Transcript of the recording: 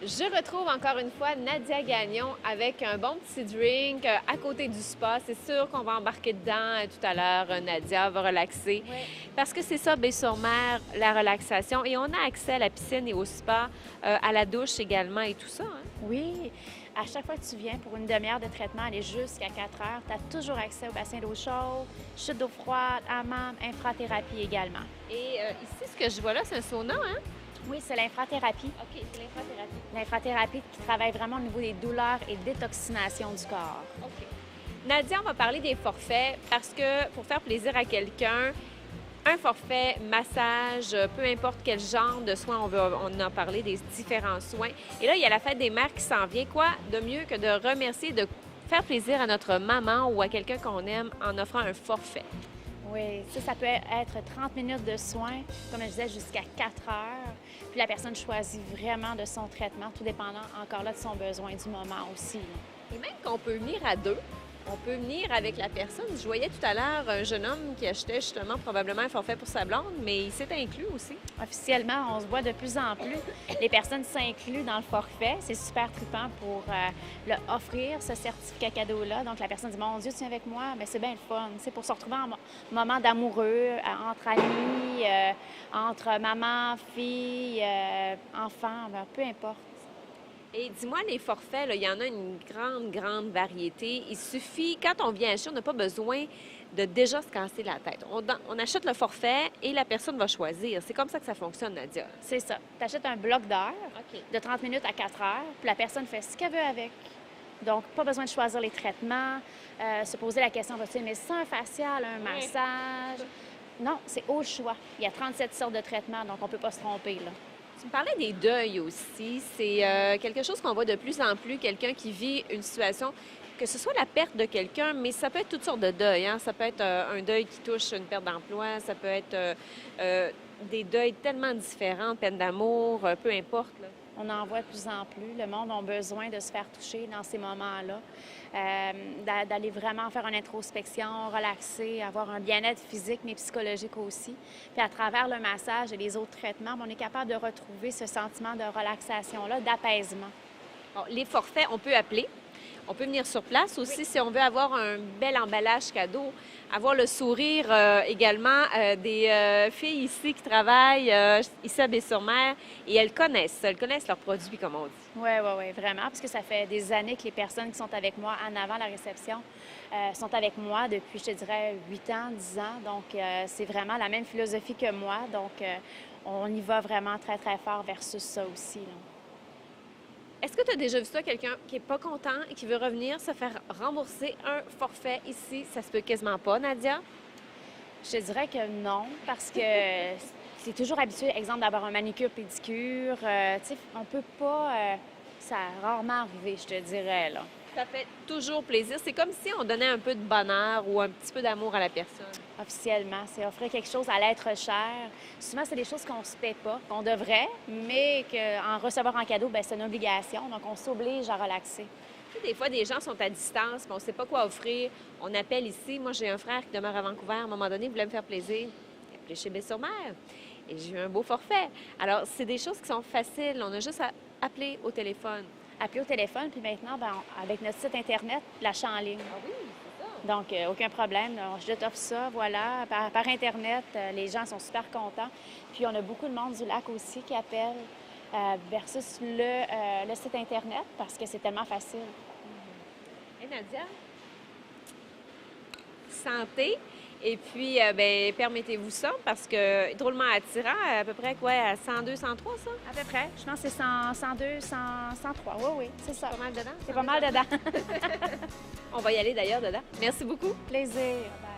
Je retrouve encore une fois Nadia Gagnon avec un bon petit drink à côté du spa. C'est sûr qu'on va embarquer dedans tout à l'heure. Nadia va relaxer. Oui. Parce que c'est ça, Baie-sur-Mer, la relaxation. Et on a accès à la piscine et au spa, à la douche également et tout ça. Hein? Oui, à chaque fois que tu viens pour une demi-heure de traitement, aller jusqu'à 4 heures, tu as toujours accès au bassin d'eau chaude, chute d'eau froide, hammam, infrathérapie également. Et ici, ce que je vois là, c'est un sauna, hein? Oui, c'est l'infrathérapie. OK, c'est l'infrathérapie. L'infrathérapie qui travaille vraiment au niveau des douleurs et détoxination du corps. OK. Nadia, on va parler des forfaits parce que pour faire plaisir à quelqu'un, un forfait, massage, peu importe quel genre de soins on en a parlé, des différents soins. Et là, il y a la fête des mères qui s'en vient. Quoi de mieux que de remercier, de faire plaisir à notre maman ou à quelqu'un qu'on aime en offrant un forfait? Oui, ça peut être 30 minutes de soins, comme je disais, jusqu'à 4 heures. Puis la personne choisit vraiment de son traitement, tout dépendant encore là de son besoin du moment aussi. Et même qu'on peut venir à deux. On peut venir avec la personne. Je voyais tout à l'heure un jeune homme qui achetait justement probablement un forfait pour sa blonde, mais il s'est inclus aussi. Officiellement, on se voit de plus en plus. Les personnes s'incluent dans le forfait. C'est super trippant pour offrir ce certificat cadeau-là. Donc, la personne dit « Mon Dieu, tu viens avec moi? » Bien, c'est bien le fun. C'est pour se retrouver en moment d'amoureux, entre amis, entre maman, fille, enfant, ben, peu importe. Et dis-moi, les forfaits, là, il y en a une grande variété. Il suffit, quand on vient acheter, on n'a pas besoin de déjà se casser la tête. On achète le forfait et la personne va choisir. C'est comme ça que ça fonctionne, Nadia. C'est ça. Tu achètes un bloc d'heures OK. de 30 minutes à 4 heures, puis la personne fait ce qu'elle veut avec. Donc, pas besoin de choisir les traitements, se poser la question, vas-tu aimer ça, un facial, un massage? Non, c'est au choix. Il y a 37 sortes de traitements, donc on ne peut pas se tromper, là. Tu me parlais des deuils aussi. C'est quelque chose qu'on voit de plus en plus, quelqu'un qui vit une situation, que ce soit la perte de quelqu'un, mais ça peut être toutes sortes de deuils. Hein? Ça peut être un deuil qui touche une perte d'emploi, ça peut être des deuils tellement différents, peine d'amour, peu importe. Là. On en voit de plus en plus. Le monde a besoin de se faire toucher dans ces moments-là, d'aller vraiment faire une introspection, relaxer, avoir un bien-être physique mais psychologique aussi. Puis à travers le massage et les autres traitements, on est capable de retrouver ce sentiment de relaxation-là, d'apaisement. Bon, les forfaits, on peut appeler. On peut venir sur place aussi si on veut avoir un bel emballage cadeau, avoir le sourire également des filles ici qui travaillent ici à Baie-sur-Mer et elles connaissent leurs produits, comme on dit. Oui, vraiment, parce que ça fait des années que les personnes qui sont avec moi en avant la réception sont avec moi depuis, je te dirais, 8 ans, 10 ans. Donc, c'est vraiment la même philosophie que moi. Donc, on y va vraiment très, très fort versus ça aussi, là. Est-ce que tu as déjà vu ça, quelqu'un qui n'est pas content et qui veut revenir se faire rembourser un forfait ici? Ça se peut quasiment pas, Nadia? Je te dirais que non, parce que c'est toujours habitué, exemple, d'avoir un manicure, pédicure. Tu sais, on peut pas... ça a rarement arrivé, je te dirais, là. Ça fait toujours plaisir. C'est comme si on donnait un peu de bonheur ou un petit peu d'amour à la personne. Officiellement, c'est offrir quelque chose à l'être cher. Souvent, c'est des choses qu'on ne se paie pas, qu'on devrait, mais qu'en recevoir en cadeau, bien, c'est une obligation. Donc, on s'oblige à relaxer. Tu sais, des fois, des gens sont à distance, mais on ne sait pas quoi offrir. On appelle ici. Moi, j'ai un frère qui demeure à Vancouver. À un moment donné, il voulait me faire plaisir. Il a appelé chez Baie-sur-Mer. Et j'ai eu un beau forfait. Alors, c'est des choses qui sont faciles. On a juste à appeler au téléphone. Appeler au téléphone, puis maintenant, bien, avec notre site Internet, l'achat en ligne. Ah oui, c'est ça. Donc, aucun problème. Je t'offre ça, voilà. Par Internet, les gens sont super contents. Puis, on a beaucoup de monde du lac aussi qui appelle versus le site Internet parce que c'est tellement facile. Et Nadia? Santé. Et puis, ben, permettez-vous ça parce que drôlement attirant, à peu près quoi, à 102, 103, ça? À peu près. Je pense que c'est 102, 103. Oui, c'est ça. Pas mal dedans? C'est pas mal dedans. On va y aller d'ailleurs dedans. Merci beaucoup. Plaisir. Bye.